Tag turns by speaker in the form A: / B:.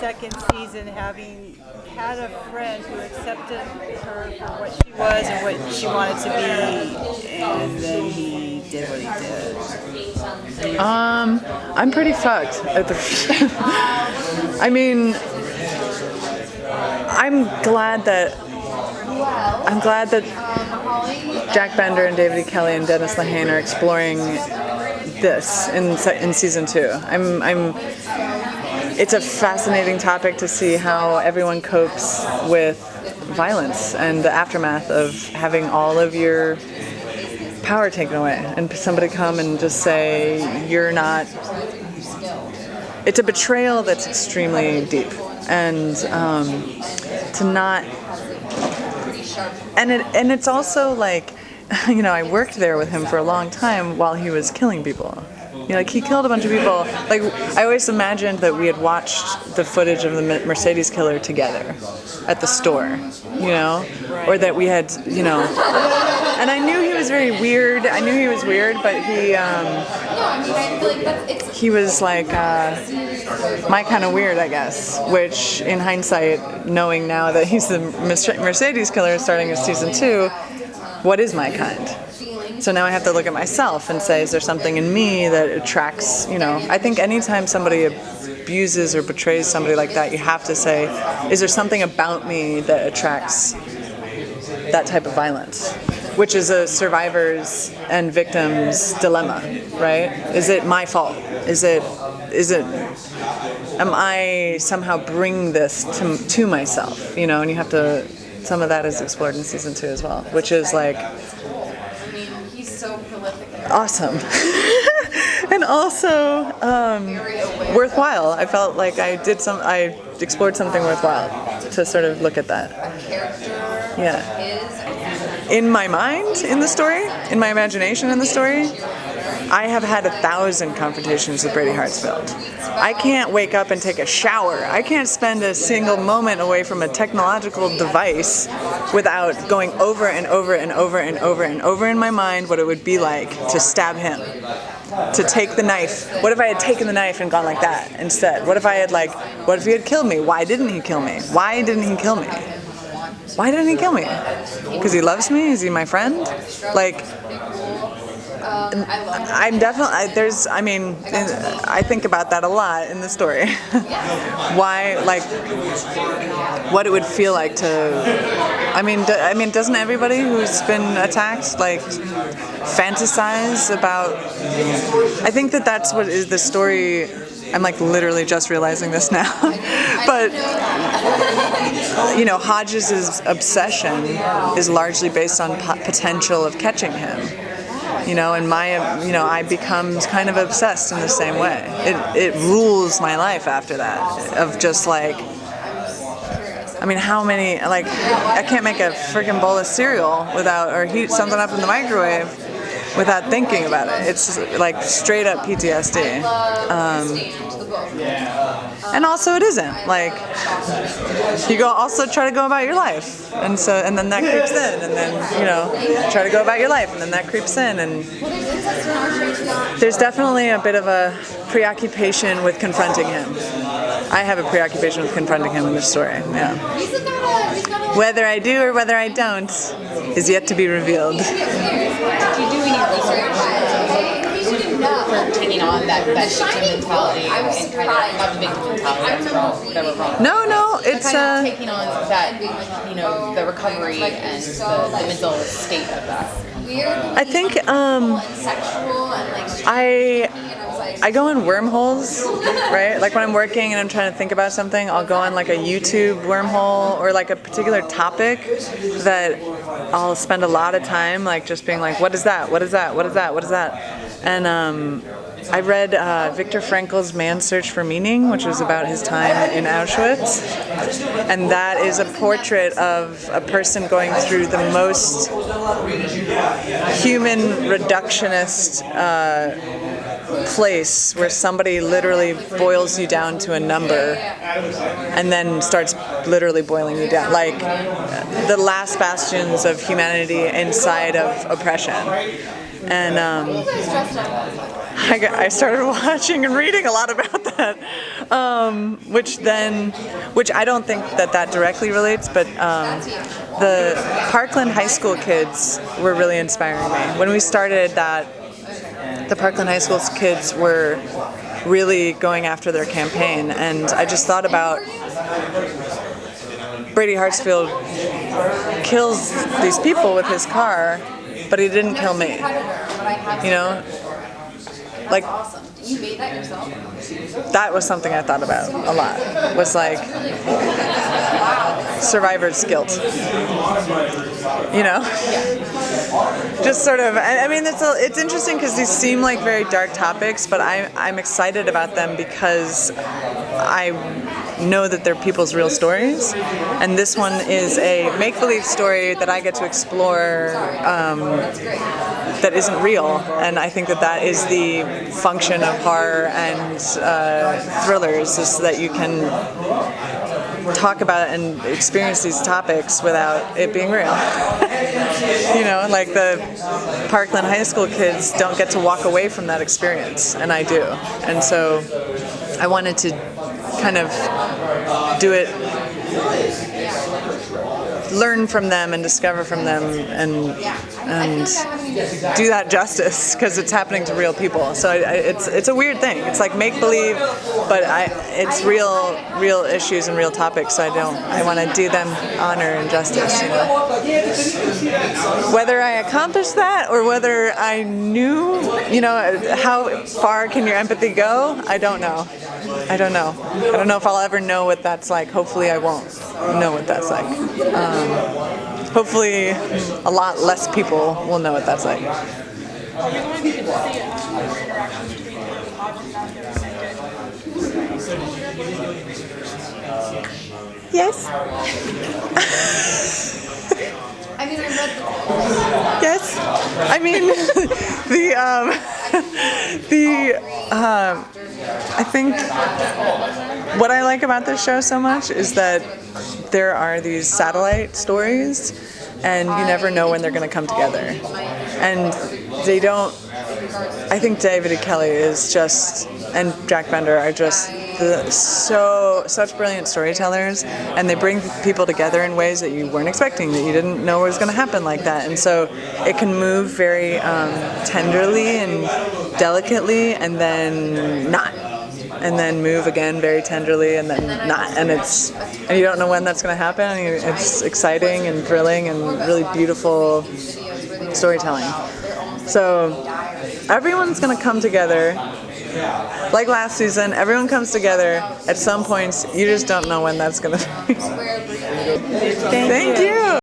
A: second season, having had a friend who accepted her for what she was and what she wanted to be, and then he did what he did?
B: I'm pretty fucked. I mean, I'm glad that Jack Bender and David E. Kelley and Dennis Lehane are exploring this in season 2. It's a fascinating topic to see how everyone copes with violence and the aftermath of having all of your power taken away, and somebody come and just say you're not. It's a betrayal that's extremely deep, and to not. And it's also like, I worked there with him for a long time while he was killing people. He killed a bunch of people. Like, I always imagined that we had watched the footage of the Mercedes killer together at the store, or that we had, and I knew he was very weird. But he was like my kind of weird, I guess, which in hindsight, knowing now that he's the Mercedes killer starting in season 2, what is my kind? So now I have to look at myself and say, is there something in me that attracts, I think anytime somebody abuses or betrays somebody like that, you have to say, is there something about me that attracts that type of violence? Which is a survivor's and victim's dilemma, right? Is it my fault? Am I somehow bring this to myself, and you have to, some of that is explored in season 2 as well, which is like, awesome. And also worthwhile. I felt like I explored something worthwhile to sort of look at that. Yeah. In my mind, in the story, in my imagination in the story, I have had 1,000 confrontations with Brady Hartsfield. I can't wake up and take a shower. I can't spend a single moment away from a technological device without going over and over and over and over and over in my mind what it would be like to stab him, to take the knife. What if I had taken the knife and gone like that instead? What if he had killed me? Why didn't he kill me? Why didn't he kill me? Why didn't he kill me? Because he loves me? Is he my friend? I'm definitely, I think about that a lot in the story. Why, what it would feel like to, doesn't everybody who's been attacked, fantasize about, I think that's what is the story. I'm literally just realizing this now. But, Hodges' obsession is largely based on potential of catching him. And I become kind of obsessed in the same way. It rules my life after that, of just how many, I can't make a freaking bowl of cereal or heat something up in the microwave without thinking about it. It's straight up PTSD. And also it isn't. You also try to go about your life. And then that creeps in. And then, try to go about your life. And then that creeps in. And there's definitely a bit of a preoccupation with confronting him. I have a preoccupation with confronting him in this story. Yeah. Whether I do or whether I don't is yet to be revealed.
C: Did you do any research for taking on that victim mentality and kind of not the victim mentality that were wrong?
B: No, it's
C: kind of taking on that, the recovery and the mental state of that.
B: I think I go in wormholes, right? When I'm working and I'm trying to think about something, I'll go on a YouTube wormhole or a particular topic that I'll spend a lot of time just being what is that? What is that? What is that? What is that? And I read Viktor Frankl's Man's Search for Meaning, which was about his time in Auschwitz. And that is a portrait of a person going through the most human reductionist place where somebody literally boils you down to a number and then starts literally boiling you down. The last bastions of humanity inside of oppression. And I started watching and reading a lot about that, which I don't think that directly relates, but the Parkland High School kids were really inspiring me. When we started that, the Parkland High School kids were really going after their campaign, and I just thought about Brady Hartsfield kills these people with his car, but he didn't kill me. You know? Like, that was something I thought about a lot. Was like survivor's guilt. You know? Just sort of. I mean, it's interesting because these seem like very dark topics, but I'm excited about them because I know that they're people's real stories, and this one is a make-believe story that I get to explore that isn't real, and I think that is the function of horror and thrillers, is that you can talk about and experience these topics without it being real. You know, like the Parkland High School kids don't get to walk away from that experience, and I do. And so I wanted to kind of do it, learn from them and discover from them, and do that justice, because it's happening to real people. So it's a weird thing. It's like make believe, but it's real issues and real topics. So I want to do them honor and justice. You know? Whether I accomplished that or whether I knew, you know, how far can your empathy go? I don't know. I don't know if I'll ever know what that's like. Hopefully I won't know what that's like. Hopefully a lot less people will know what that's like. Yes?
C: I mean, I read the
B: Yes? I mean, I think what I like about this show so much is that there are these satellite stories, and you never know when they're going to come together. And they don't. I think David and Kelly is just, and Jack Bender are just such brilliant storytellers, and they bring people together in ways that you weren't expecting, that you didn't know was going to happen like that. And so it can move very tenderly and delicately, and then not. And then move again very tenderly, and then not, and you don't know when that's going to happen. And it's exciting and thrilling and really beautiful storytelling. So everyone's going to come together, like last season. Everyone comes together at some points. You just don't know when that's going to be. Thank you.